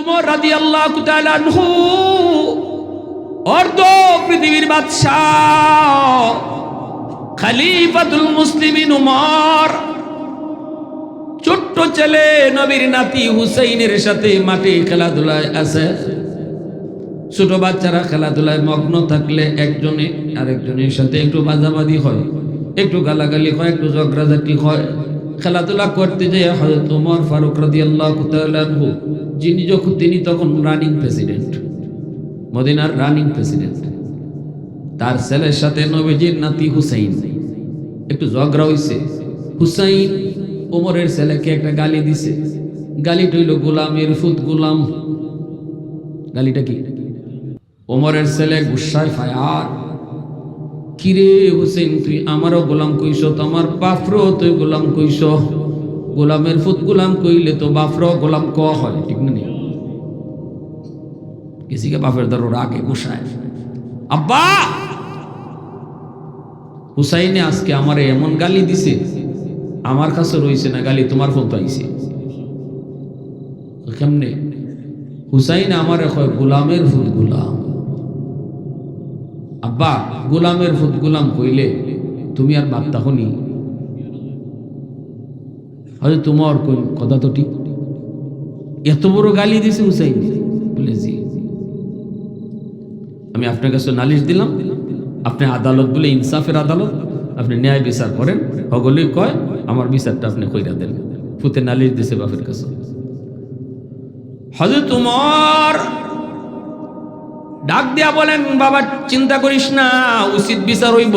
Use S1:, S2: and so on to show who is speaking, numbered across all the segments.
S1: উমর রাদিয়াল্লাহু তাআলা আনহু অর্ধ পৃথিবীর বাদশাহ খলিফাতুল মুসলিমিন উমর ছোট্ট ছেলে নবীর নাতি হুসাইনের সাথে মাঠে খেলাধুলায় আছে। ছোট বাচ্চারা খেলাধুলায় মগ্ন থাকলে একজনে আরেকজনের সাথে একটু বাজাবাজি হয়, একটু গালাগালি হয়, একটু ঝগড়াঝাটি হয়। খেলাধুলা করতে যেয়ে হযরত ওমর ফারুক রাদিয়াল্লাহু তাআলা আনহু তিনি তখন রানিং প্রেসিডেন্ট, মদিনার রানিং প্রেসিডেন্ট। তার ছেলের সাথে নবীজির নাতি হুসাইন একটু ঝগড়া হইছে। হুসাইন ওমরের ছেলেকে একটা গালি দিছে। গালিটা হইল গোলামের ফুত গোলাম। গালিটা কি? ওমরের ছেলে গুসায় ফায়ার, কিরে হুসেন তুই আমারও গোলাম কইস, তোমার বাপরও তুই গোলাম কইস। গোলামের ফুত গোলাম কইলে তো বাপরও গোলাম ক হয়, ঠিক না? কিসিকে বাপের ধরো রাগে গুসায়। আব্বা হুসাইনে আজকে আমারে এমন গালি দিছে, আমার কাছে রইছে না গালি, তোমার ফোন তো আইছে। কেমনে? হুসাইন আমারে কয় গোলামের ফুত গোলাম। আব্বা গোলামের ফুত গোলাম কইলে তুমি আর বার্তা হনি, হয়তো তোমার কোন কথা তো ঠিক। এত বড় গালি দিছে হুসাইন। বলে জি, আমি আপনার কাছে নালিশ দিলাম, আপনি আদালত বলে ইনসাফের আদালত, আপনি ন্যায় বিচার করেন। হগলেই কয় আমার বিচারটা আপনি কইরা দেন। ফুতে নালিশ দিছে বাপের কাছে। হযরত ওমর ডাক দিয়া বলেন, বাবা চিন্তা করিস না, উচিত বিচার হইব।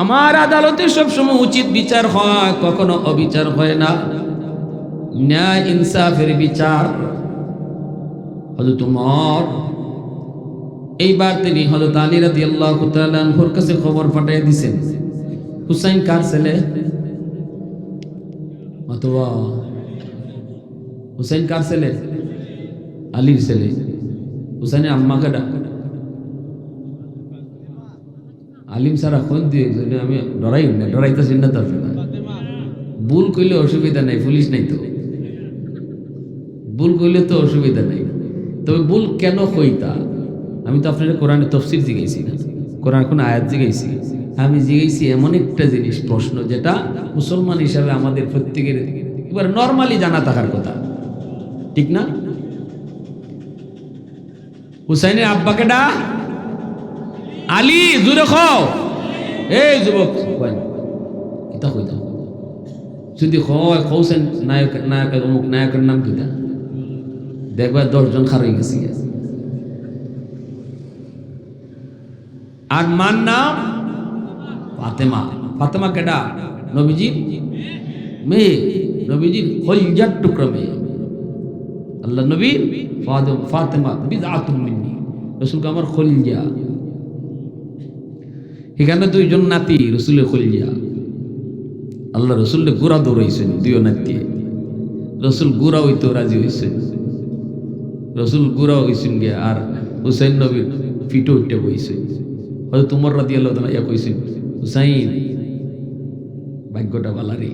S1: আমার আদালতে সবসময় উচিত বিচার হয়, কখনো অবিচার হয় না, ন্যায় ইনসাফের বিচার। হযরত ওমর এইবার তিনি হযরত আলী রাদিয়াল্লাহু তাআলা আনহুর কাছে খবর পাঠিয়ে দিয়েছেন, হুসাইন কার ছেলে? অথবা হুসাইন কার ছেলে? আলীর ছেলে। হুসাইনের আম্মাকে ডাক। আলিম সারা কোন দিয়ে আমি ডরাই না, ডরাইতেছি না। তার ভুল কইলে অসুবিধা নাই, পুলিশ নাই তো। ভুল কইলে তো অসুবিধা নাই, তবে ভুল কেন কইতা? আমি তো আপনার কোরআনে তফসির জিগাইছি না, কোরআন কোন আয়াত জিগাইছি? আমি জিগাইছি এমন একটা জিনিস, প্রশ্ন যেটা মুসলমান হিসাবে আমাদের প্রত্যেকের এবার নর্মালি জানা থাকার কথা, ঠিক না? হুসাইনের আব্বাকে ডা আলী, জুড়ে খাও। এই যুবক কিতা কইতা যদি কৌছেন নায়ক, নায়কের অমুক নায়কের নাম কিতা, দেখবা 10 জন খার হয়ে গেছে। আর মার নাম ফাতেমা। ফাতেমা কেডা? নবীজির মেয়ে, নবীজির কলিজার টুকরা মেয়ে। আল্লাহ নবীর ফাতেমা বিদআতুম মিন্নি, রাসূলকে আমার কলিজা। এখানে 2 জন নাতি রাসূলের কলিজা। আল্লাহ রাসূলের গোড়া দৌড়াইছেন 2 নাতি। রাসূল গোড়া হইতো রাজি হইছেন, রাসূল গোড়া হইছেন গিয়া, আর হুসাইন নবীর পিঠে উঠে বইছে। হয়তো তোমার রাদিয়াল্লাহু তাআলা ইয়া কইছেন, হুসাইন ভাগ্যটা ভালো রে,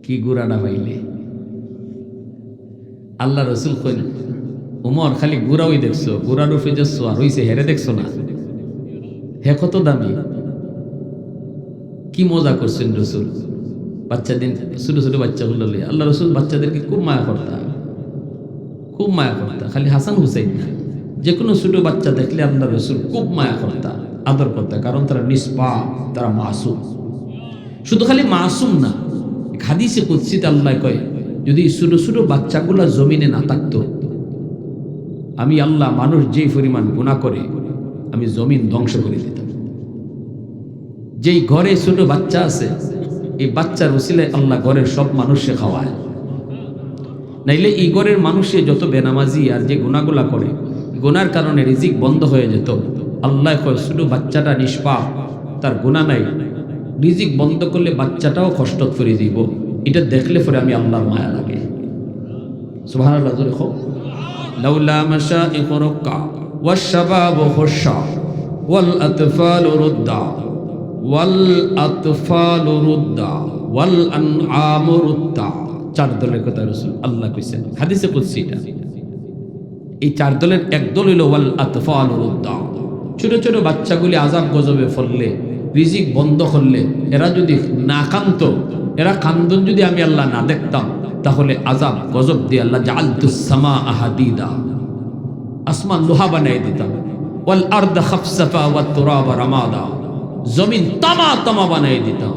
S1: কি গোড়াটা পাইলে। আল্লাহ রাসূল কইন, ওমর খালি গোড়াই দেখছো, গোড়ার উপরে যে সোয়ার হইছে হেরে দেখছো না? হে কত দামি, কি মজা করছেন রাসূল। বাচ্চাদের ছোট ছোট বাচ্চাগুলো লইয়া আল্লাহ রাসূল বাচ্চাদেরকে খুব মায়া করতা, খুব মায়া করতা। খালি হাসান হুসাইন না, যে কোনো ছোট বাচ্চা দেখলে আল্লাহ রাসূল খুব মায়া করতা, আদর করতা, কারণ তারা নিষ্পাপ, তারা মাসুম। শুধু খালি মাসুম না, হাদিসে কুদসিতে আল্লাহ কয়, যদি ছোট ছোট বাচ্চাগুলা জমিনে না থাকতো, আমি আল্লাহ মানুষ যেই পরিমাণ গুনাহ করে আমি জমিন ধ্বংস করে দিতাম। যেই ঘরে ছোট বাচ্চা আছে, এই বাচ্চার ওসিলায় আল্লাহ ঘরের সব মানুষকে খাওয়ায়। নাইলে এই ঘরের মানুষে যত বেনামাজি আর যে গুনাহগুলা করে, গুনার কারণে রিজিক বন্ধ হয়ে যেত। আল্লাহ কয় ছোট বাচ্চাটা নিষ্পাপ, তার গুনাহ নাই, রিজিক বন্ধ করলে বাচ্চাটাও কষ্ট করে দিব। এটা দেখলে পরে আমি আল্লাহর মায়া লাগে। সুবহানাল্লাহ, জোরে কও। লাউলা মাশাইখ রুক্কা ওয়াশ-শাবাব খুশা ওয়াল আতফাল রুদ্দা ওয়াল আতফাল রুদ্দা ওয়াল আনআম রুদ্দা চার দলের কথা রাসূল আল্লাহ কইছেন, হাদিসে কুদসি এটা। এই চার দলের এক দল হইল ওয়াল আতফালুর রুদ্দা, ছোট ছোট বাচ্চাগুলি আযাব গজবে ফললে, রিজিক বন্ধ করলে, এরা যদি না কান্ত, এরা কান্দন যদি আমি আল্লাহ না দেখতাম, তাহলে আযাব গজব দিয়ে আল্লাহ জাআলতুস সামা হাদিদা, আসমান লোহা বানাই দিতাম, ওয়াল আরদ খাফসাফা ওয়াত তুরাব রামাদা, জমিন তামা তামা বানাই দিতাম।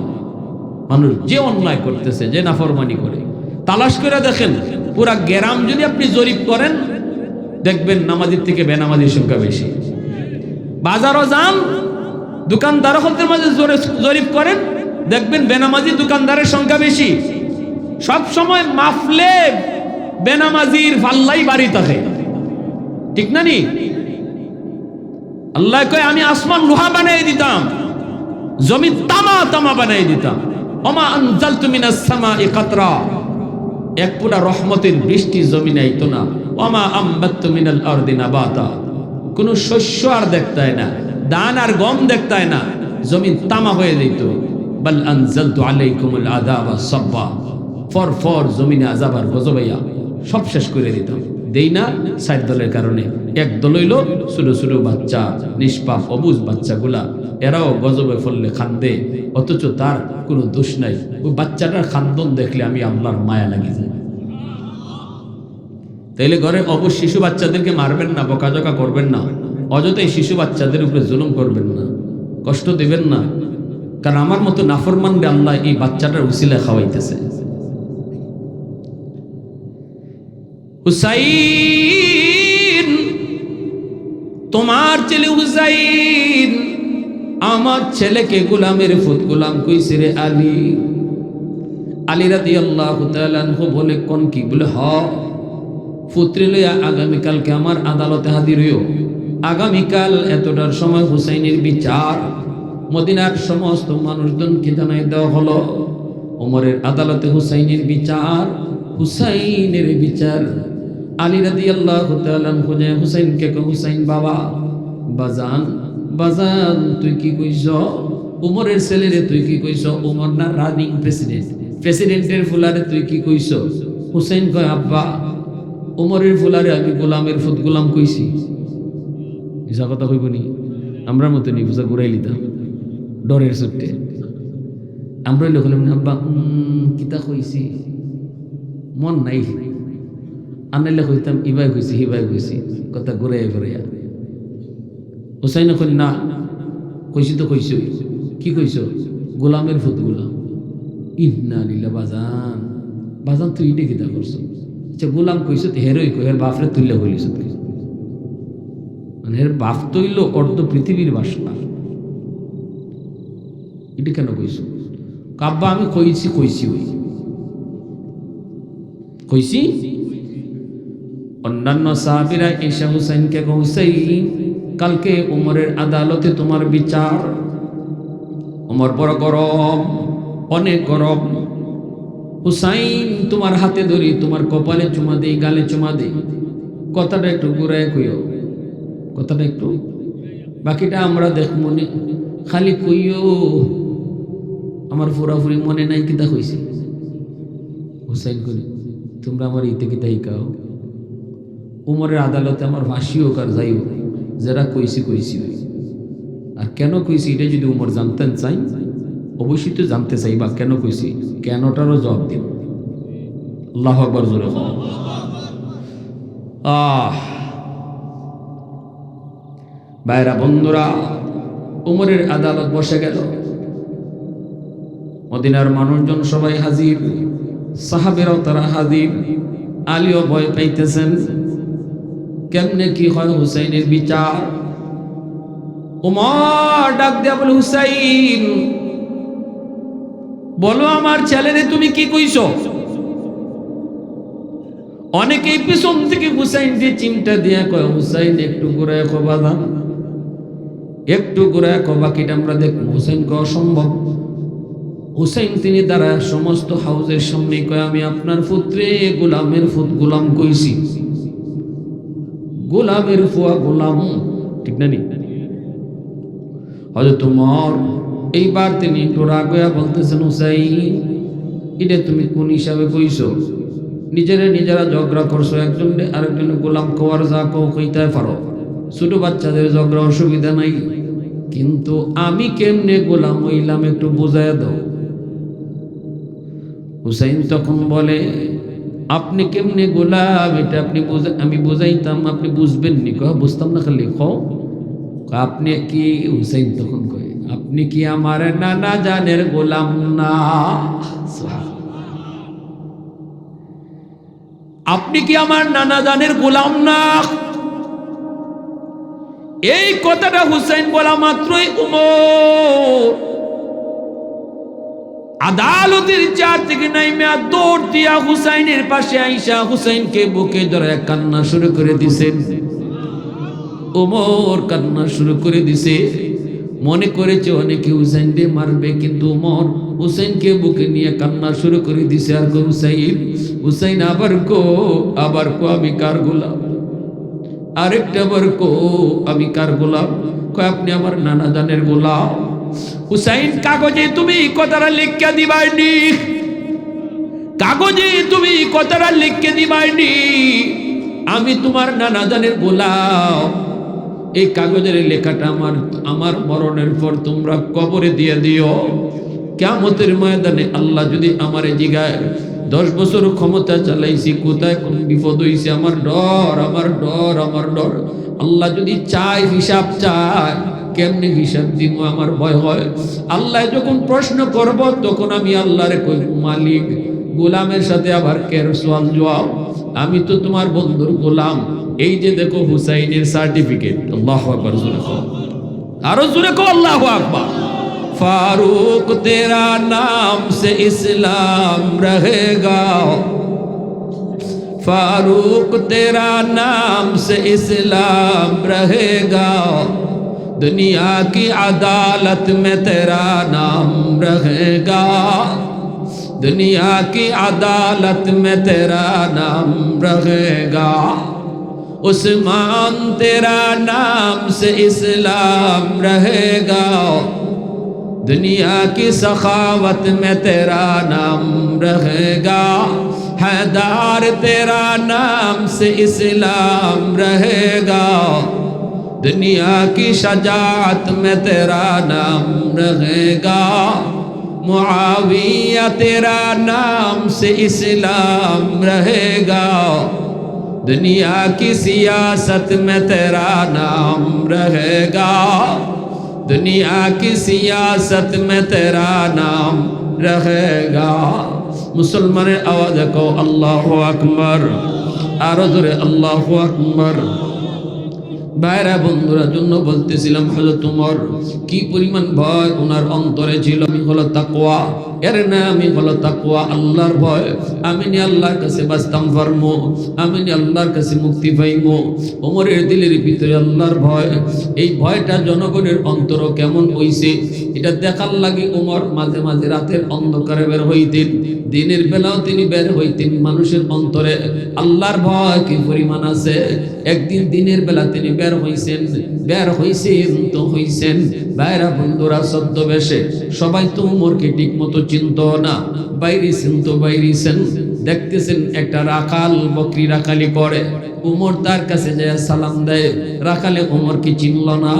S1: মানুষ যে অন্যায় করতেছে, যে নাফরমানি করে, তালাশ করে দেখেন, পুরা গ্রাম যদি আপনি জরিপ করেন, দেখবেন নামাজির থেকে বেনামাজির সংখ্যা বেশি। বাজারও যান, দোকানদারদের মাঝে জরিপ করেন, দেখবেন বেনামাজি দোকানদারের সংখ্যা বেশি। সব সময় মাফলে বেনামাজির পাল্লাই বাড়ি থাকে, ঠিক না নি? আল্লাহ কয় আমি আসমান লোহা বানাই দিতাম, জমি তামা তামা বানাই দিতাম। ওমা আনজালতু মিনাস সামাই কাতরা, এক পুরা রহমতের বৃষ্টি জমিনে আইতো না। ওমা আমবাততু মিনাল আরদি নাবাতা, কোন শস্য আর দেখতায় না, ধান আর গম দেখতায় না, জমিন তামা হয়ে যেত। বাল আনজালতু আলাইকুমুল আযাবা সাব্বা, ফর ফর জমিনে আযাব আর গজবাইয়া সব শেষ করে দিতাম। দেই না সাইড দলের কারণে। এক দল হইল ছোট ছোট বাচ্চা, নিষ্পাপ অবুঝ বাচ্চাগুলা, এরাও গজবে ফললে খান্দে, অথচ তার কোনো দোষ নাই। ওই বাচ্চাটার খান্দন দেখলে আমি আল্লাহর মায়া লাগি যায়। তাইলে ঘরে অবুঝ শিশু বাচ্চাদেরকে মারবেন না, বকাঝকা করবেন না, অযথাই শিশু বাচ্চাদের উপরে জুলুম করবেন না, কষ্ট দেবেন না। কারণ আমার মতো নাফরমানকে আল্লাহ এই বাচ্চাটার উসিলা খাওয়াইতেছে। হুসাইন, তোমার ছেলে হুসাইন আমার ছেলেকে গোলামের ফুত গোলাম কইছে রে আলী। আলী রাদিয়াল্লাহু তাআলা আনহু বলে কোন কি? বলে হ, পুত্রে লইয়া আগামীকালকে আমার আদালতে হাজির হইও। আগামীকাল এতটার সময় হুসাইনের বিচার। মদিনার সমস্ত মানুষজনকে জানাই দেওয়া হলো, ওমরের আদালতে হুসাইনের বিচার, হুসাইনের বিচার। আলী রাদিয়াল্লাহু তাআলা আনহু হুসাইনকে কয়, হুসাইন বাবা, বাজান বাজান তুই কি কইছ? উমরের ছেলেরে তুই কি কইছ? উমর না রানিং প্রেসিডেন্ট, প্রেসিডেন্টের ফুলারে তুই কি কইছ? হুসাইন কয়, আব্বা উমরের ফুলারে আমি গোলামের ফুত গোলাম কইছি। মিছা কথা কইব নি? আমরা মতো নি বুঝা ঘুরাই লিতাম ডরের ছুটে। আমরা লোক আব্বা কিতা কইছি, মন নাই, আনাইলে কইতাম ইবাই কইছি হিবাই কইছি, কথা ঘুরাইয়া ঘুরাইয়া। হুসাইন কই না, কইছি তো কইছ। কি কইছ? গোলামের ফুত গোলাম। ইন্না লিল্লাহ। বাজান বাজান তুই এটা কিতা করছো? আচ্ছা গোলাম কইছ, হেরোই কই, হের বাপরে তুললে কইলিস, মানে হের বাপ তৈল অর্ধ পৃথিবীর বাসনা। এটা কেন কইছ? কাব্বা আমি কইছি কইছি ওই কইছি। অন্যান্য সাহাবীরা ঈশা হুসাইনকে হুসাইন কালকে উমরের আদালতে তোমার বিচার। উমর বড় গরম, অনেক গরম। হুসাইন তোমার হাতে ধরি, তোমার কপালে চুমা দেই, গালে চুমা দেই। কথাটা একটু ঘুরায় কইও, কথাটা একটু, বাকিটা আমরা দেখবো নি। খালি কইও আমার পুরাপুরি মনে নাই কিতা কইছি। হুসাইন কই তোমরা আমার ইতে কিতা হিকাও। উমরের আদালতে আমার ফাঁসি হোক আর যাই হোক, যারা কইছি কইছি। আর কেন কইছি এটা যদি উমর জানতেন চাই, অবশ্যই তো জানতে চাই, বা কেন কইছি কেনটারও জবাব দিব। আল্লাহু আকবার জোরে। ভাইরা বন্ধুরা, উমরের আদালত বসে গেল। মদিনার মানুষজন সবাই হাজির, সাহাবেরাও তারা হাজির। আলীও ভয় পাইতেছেন, কেমনে কি হয় হুসাইনের বিচার। উমর ডাক দেয়া বলে, হুসাইন বলো আমার ছেলেরে তুমি কি কইছো? অনেকেই পিছন থেকে হুসাইন দিয়ে চিমটা দিয়া কয়, হুসাইন একটু ঘুরায় কবা দাম, একটু ঘুরায় কবা, কিটা আমরা দেখবো। হুসাইন কয় অসম্ভব। হুসাইন তিনি দ্বারা সমস্ত হাউজের সামনে কয়, আমি আপনার পুত্রে গোলামের ফুত গোলাম কইছি। গোলামের ফুয়া গোলাম, ঠিক না নি? হযরত উমর এইবার তিনি একটু রাগ হইয়া বলতেছেন, হুসাইন এটা তুমি কোন হিসাবে কইছো? নিজেরা ঝগড়া করছো, একজনে আরেকজনে গোলাম কোয়ার যা কইতে পারো, ছোট বাচ্চাদের ঝগড়া অসুবিধা নাই, কিন্তু আমি কেমনে গোলাম হইলাম একটু বুঝাইয়া দাও। হুসাইন তখন বলে, আপনি কেমনে গোলাম এটা আপনি আমি বুঝাইতাম, আপনি বুঝবেন নি? বুঝতাম না, খালি আপনি কি? হুসাইন তখন কয়, আপনি কি আমার নানা জানের গোলাম না? আপনি কি আমার নানা জানের গোলাম না? এই কথাটা হুসাইন বলা মাত্রই উমর আদালতের চেয়ার থেকে নাইমা দৌড় দিয়া হুসাইনের পাশে আইসা হুসাইনকে বুকে ধরে কান্না শুরু করে দিছেন। উমর কান্না শুরু করে দিছে। মনে করেছে অনেকে হুসাইনকে মারবে, কিন্তু উমর হুসাইনকে বুকে নিয়ে কান্না শুরু করে দিছে। আর কো হুসাইন আবার কো আমি কার গোলাম? আরেকটা বার কো আমি কার গোলাম? কয় আপনি আমার নানা জানের গোলাম। হুসাইন, কাগজে তুমি কথাটা লিখে দিবাইনি, কাগজে তুমি কথাটা লিখে দিবাইনি আমি তোমার নানা জানের গোলাম। এই কাগজের লেখাটা আমার মরণের পর তোমরা কবরে দিয়ে দিও। কিয়ামতের ময়দানে আল্লাহ যদি আমারে জিগায় 10 বছর ক্ষমতা চালাইছি, কোথায় কোন বিপদ হইছে, আমার ডর। আল্লাহ যদি চায়, হিসাব চায়, কেমনে হিসাব দিব আমার ভয় হয়। আল্লাহ যখন প্রশ্ন করব তখন আমি আল্লাহরে কই, মালিক গোলামের সাথে আবার কের সওয়াল জবাব, আমি তো তোমার বন্ধুর গোলাম। এই যে দেখো হুসাইনের সার্টিফিকেট। আল্লাহু আকবার, জোরে কও, আরো জোরে কও আল্লাহু আকবার। फारूक तेरा नाम से इस्लाम रहेगा, फारूक तेरा नाम से इस्लाम रहेगा, दुनिया की अदालत में तेरा नाम रहेगा, दुनिया की अदालत में तेरा नाम रहेगा, उस्मान तेरा नाम से इस्लाम रहेगा, दुनिया की सखावत में तेरा नाम रहेगा, हैदार तेरा नाम से इस्लाम रहेगा, दुनिया की शजाअत में तेरा नाम रहेगा, मुआविया तेरा नाम से इस्लाम रहेगा, दुनिया की सियासत में तेरा नाम रहेगा, दुनिया की सियासत में तेरा नाम रहेगा। मुसलमान आवाज को अल्लाहु अकबर, आरो जोरे अल्लाहु अकबर। বাইরা বন্ধুরা জন্য বলতেছিলাম, হযরত ওমর কি পরিমাণ ভয় ওনার অন্তরে ছিল। আমি হলো তাকওয়া, এর নামই হলো তাকওয়া, আল্লাহর ভয়। আমি নি আল্লাহর কাছে বাঁচতাম পারমু, আমি নি আল্লাহর কাছে মুক্তি পাইমু। ওমরের দিলের ভিতরে আল্লাহর ভয়। এই ভয়টা জনগণের অন্তর কেমন হইছে এটা দেখার লাগি ওমর মাঝে মাঝে রাতের অন্ধকারে বের হইতেন, দিনের বেলাও তিনি বের হইতেন। মানুষের অন্তরে আল্লাহর ভয় কি পরিমাণ আছে। একদিন দিনের বেলা তিনি বের হইছেন তো হইছেন বাইরা বন্ধুরা ছদ্মবেশে। সবাই তো উমরকে ঠিক মতো চিনত না, বাইরেছেন। দেখতেছেন একটা রাখাল বকরি রাখালি করে, উমর তার কাছে যায় সালাম দেয়। রাখালে উমরকে চিনল না।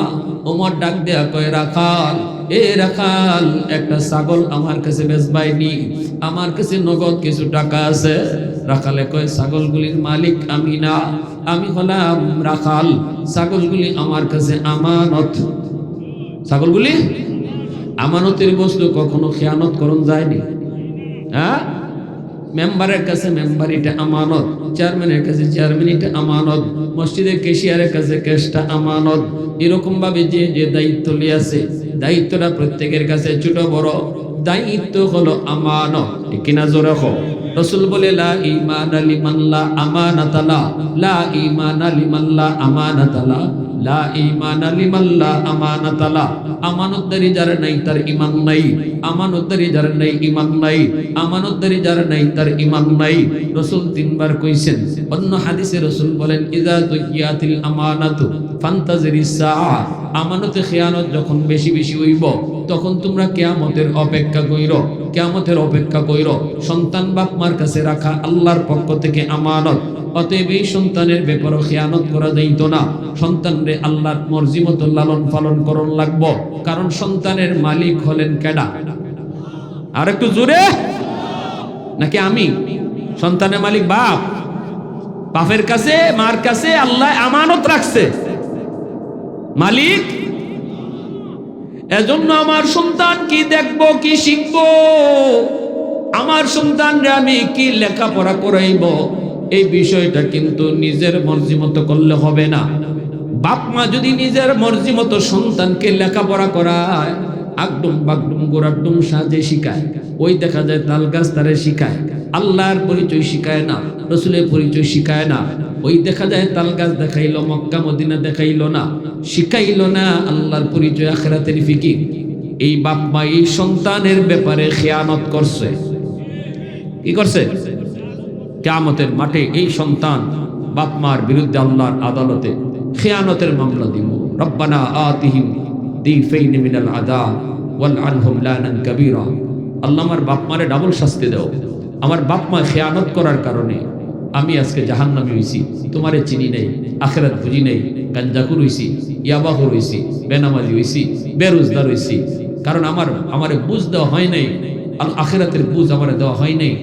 S1: উমর ডাক দেয়া কয়, রাখাল, এ রাখাল, একটা ছাগল আমার কাছে বেচবাইনি, আমার কাছে নগদ কিছু টাকা আছে। রাখালে কয়, ছাগলগুলির মালিক আমি না, আমি হলাম রাখাল, ছাগলগুলি আমার কাছে আমানত। ছাগলগুলি আমানতের বস্তু, কখনো খেয়ানত করন যায়নি। হ্যাঁ, মেম্বারের কাছে মেম্বার এটা আমানত, চেয়ারম্যানের কাছে চেয়ারম্যান এটা আমানত, মসজিদের ক্যাশিয়ারের কাছে ক্যাশটা আমানত। এরকম ভাবে যে যে দায়িত্ব লিয়াছে, দায়িত্বটা প্রত্যেকের কাছে ছোট বড় দায়িত্ব হলো আমানত। ঠিক কিনা জোরে কও। রাসূল বলে, লা ঈমানা লিমান লা আমানাতা লা, লা ঈমানা লিমান লা আমানাতা লা, লা ঈমানা লিমান লা আমানাতা লা। আমানতদারি যার নাই তার ঈমান নাই, আমানতদারি যার নাই ঈমান নাই, আমানতদারি যার নাই তার ঈমান নাই। রাসূল তিনবার কইছেন। অন্য হাদিসে রাসূল বলেন, ইযা তুকিয়াতিল আমানাতু ফান্তাজিরিস সাআ। আমানতে খেয়ানত যখন বেশি বেশি হইব তখন তোমরা কিয়ামতের অপেক্ষা কইরো, কিয়ামতের অপেক্ষা কইরো। সন্তান বাপ মার কাছে রাখা আল্লাহর পক্ষ থেকে আমানত। অতএব এই সন্তানের ব্যাপারে খেয়ানত করা যাইতো না। সন্তানরে আল্লাহর মর্জি মতো লালন পালন করণ লাগবো, কারণ সন্তানের মালিক হলেন কেডা? আর একটু জোরে, নাকি আমি? সন্তানের মালিক বাপ। বাপের কাছে মার কাছে আল্লাহ আমানত রাখছে, মালিক। এজন্য আমার সন্তান কি দেখবো, কি শিখবো, আমার সন্তানরে আমি কি লেখাপড়া করাইব, এই বিষয়টা কিন্তু নিজের মর্জি মতো করলে হবে না। বাপ মা যদি নিজের মর্জি মতো সন্তানকে লেখাপড়া করায়, আগডুম বাগডুম গোড়াডুম সাজে শিখায়, ওই দেখা যায় তাল গাছ তারে শিখায়, আল্লাহর পরিচয় শিখায় না, রসুলের পরিচয় শিখায় না। ওই দেখা যায় তাল গাছ দেখাইলো, মক্কা মদিনা দেখাইলো না, শিখাইলো না আল্লাহর পরিচয়, আখিরাতের ফিকির। এই বাপ মা এই সন্তানের ব্যাপারে খেয়ানত করছে। কি করছে? কিয়ামতের মাঠে এই সন্তান বাপ মার বিরুদ্ধে আল্লাহর আদালতে খেয়ানতের মামলা দিব। রব্বানা আতিহিম দিফাইন মিনাল আযাব ওয়াল আনহুম লানান কাবীরা। আল্লাহ আমার বাপ মারে ডাবল শাস্তি দাও। আমার বাপ মা খেয়ানত করার কারণে আমি আজকে জাহান্নামী হইছি, তোমারে চিনি নাই, আখিরাত বুঝি নাই, গাঞ্জাখুর হইছি, ইয়াবাখুর হইছি, বেনামাজি হইছি, বেরোজগার হইছি। কারণ আমারে বুঝ দেওয়া হয় নাই, আখিরাতের বুঝ আমারে দেওয়া হয় নাই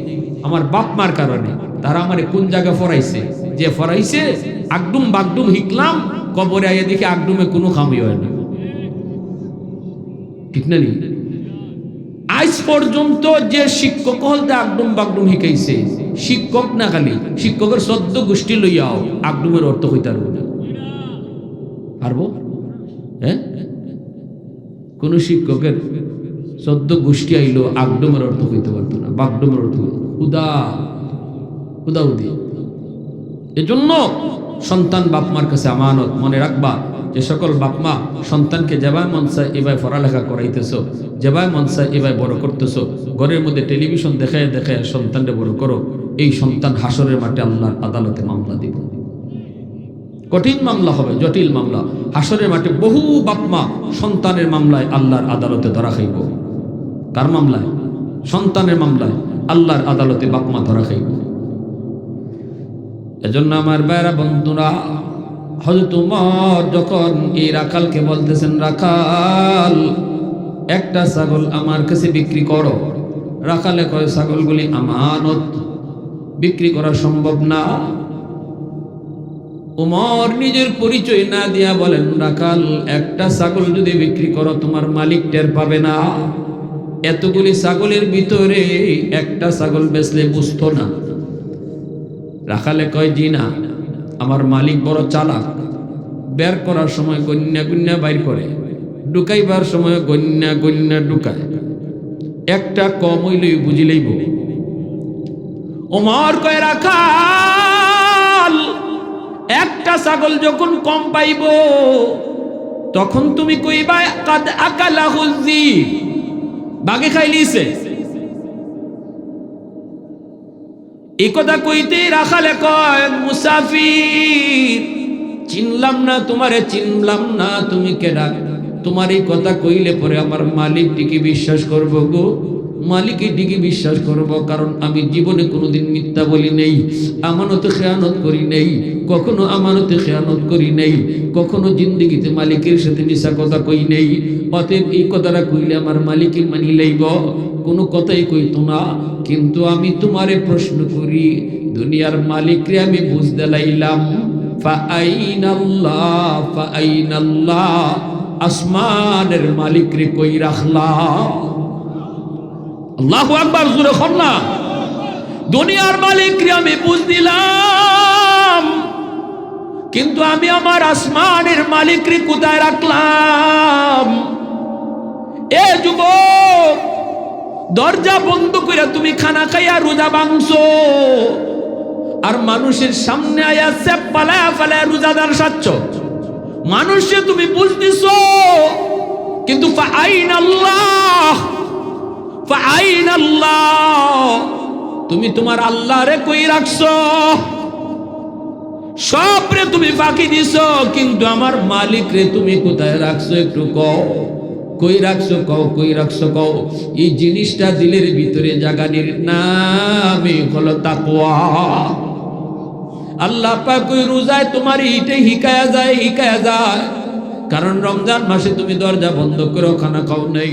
S1: আমার বাপ মার কারণে। তারা আমারে কোন জায়গায় ফরাইছে, যে ফরাইছে আগডুম বাগডুম হিকলাম, কবরে আইয়া দেখি আগডুমে কোনো খামি হয় না। ঠিক না? আজ পর্যন্ত যে শিক্ষক হলতে আগডুম বাগডুম শিখাইছে, শিক্ষক না খালি শিক্ষকের ১৪ গোষ্ঠী লইয়াও আগডুমের অর্থ হইতে পারবো না। পারবো? হ্যাঁ, কোন শিক্ষকের ১৪ গোষ্ঠী আইলো আগডুমের অর্থ হইতে পারতো না, বাগডুমের অর্থ হুদাউদি। এজন্য সন্তান বাপমার কাছে আমানত। মনে রাখবা, যে সকল বাপমা সন্তানকে যেভাবে মন চায় এভাবে পড়ালেখা করাইতেছো, যেভাবে মন চায় এভাবে বড় করতেছো, ঘরের মধ্যে টেলিভিশন দেখায় দেখায় সন্তানকে বড় করো, এই সন্তান হাসরের মাঠে আল্লাহর আদালতে মামলা দিব। কঠিন মামলা হবে, জটিল মামলা। হাসরের মাঠে বহু বাপমা সন্তানের মামলায় আল্লাহর আদালতে ধরা খাইব। কার মামলায়? সন্তানের মামলায় আল্লাহর আদালতে বাপমা ধরা খাইব। এজন্য আমার ভাইরা বন্ধুরা, হযরত ওমর যখন এই রাখালকে বলতেছেন, রাখাল একটা ছাগল আমার কাছে বিক্রি করো। রাখালে কয়, ছাগলগুলি আমানত, বিক্রি করা সম্ভব না। ওমর নিজের পরিচয় না দিয়া বলেন, রাখাল একটা ছাগল যদি বিক্রি করো তোমার মালিক টের পাবে না। এতগুলি ছাগলের ভিতরে একটা ছাগল বেচলে বুঝতো না। রাখালে কয়, জি না, আমার মালিক বড় চালাক, বের করার সময় গন্যা গন্যা বাইর করে, ঢুকাইবার সময় গন্যা গন্যা ঢুকায়, একটা কম হইলেই বুঝিলেইব। ওমর কয়, রাখাল একটা ছাগল যখন কম পাইব তখন তুমি কইবা কাদ আকালাহু যিব, বাগে খাই লিছে। এই কথা কইতে রাখালে কয়, মুসাফির, চিনলাম না তোমারে, চিনলাম না, তুমি কেডা? তোমার এই কথা কইলে পরে আমার মালিক ঠিকই বিশ্বাস করবো গো, মালিকই ঠিকই বিশ্বাস করব, কারণ আমি জীবনে কোনোদিন মিথ্যা বলি নেই, আমানতে খেয়ানত করি নেই, কখনো আমানতে খেয়ানত করি নেই, কখনো জিন্দেগিতে মালিকের সাথে মিশা কথা কই নেই। অতএব এই কথাটা কইলে আমার মালিকই মানি লইব, কোনো কথাই কইতো না। কিন্তু আমি তোমারে প্রশ্ন করি, দুনিয়ার মালিকরে আমি বুঝতে লাইলাম, ফাআইনাল্লাহ ফাআইনাল্লাহ, আসমানের মালিকরে কই রাখলাম? আল্লাহু আকবার, জোরে বল না। দুনিয়ার মালিকরে আমি বুঝ দিলাম, কিন্তু আমি আমার আসমানের মালিকরে কোথায় রাখলাম? এ যুবক, দরজা বন্ধ করে তুমি খানা খাইয়া রোজা ভাঙছো, আর মানুষের সামনে আয়া সেপ পালায়া পালায়া রোজাদার সাচ্ছ। মানুষে তুমি বুঝতেছো, কিন্তু ফাআইনাল্লাহ ফাআইনাল্লাহ, তুমি তোমার আল্লাহরে কই রাখছো? সবরে তুমি ফাঁকি দিছো, কিন্তু আমার মালিক রে তুমি কোথায় রাখছো একটু কও। কই রাখছো কও, কই রাখছো কও। এই জিনিসটা দিলের ভিতরে জাগানির নামই হলো তাকওয়া। আল্লাহ পাক ওই রোজায় তোমার এইটাই হিকায়া যায়, হিকায়া যায়। কারণ রমজান মাসে তুমি দরজা বন্ধ করো, খানা খাও নাই,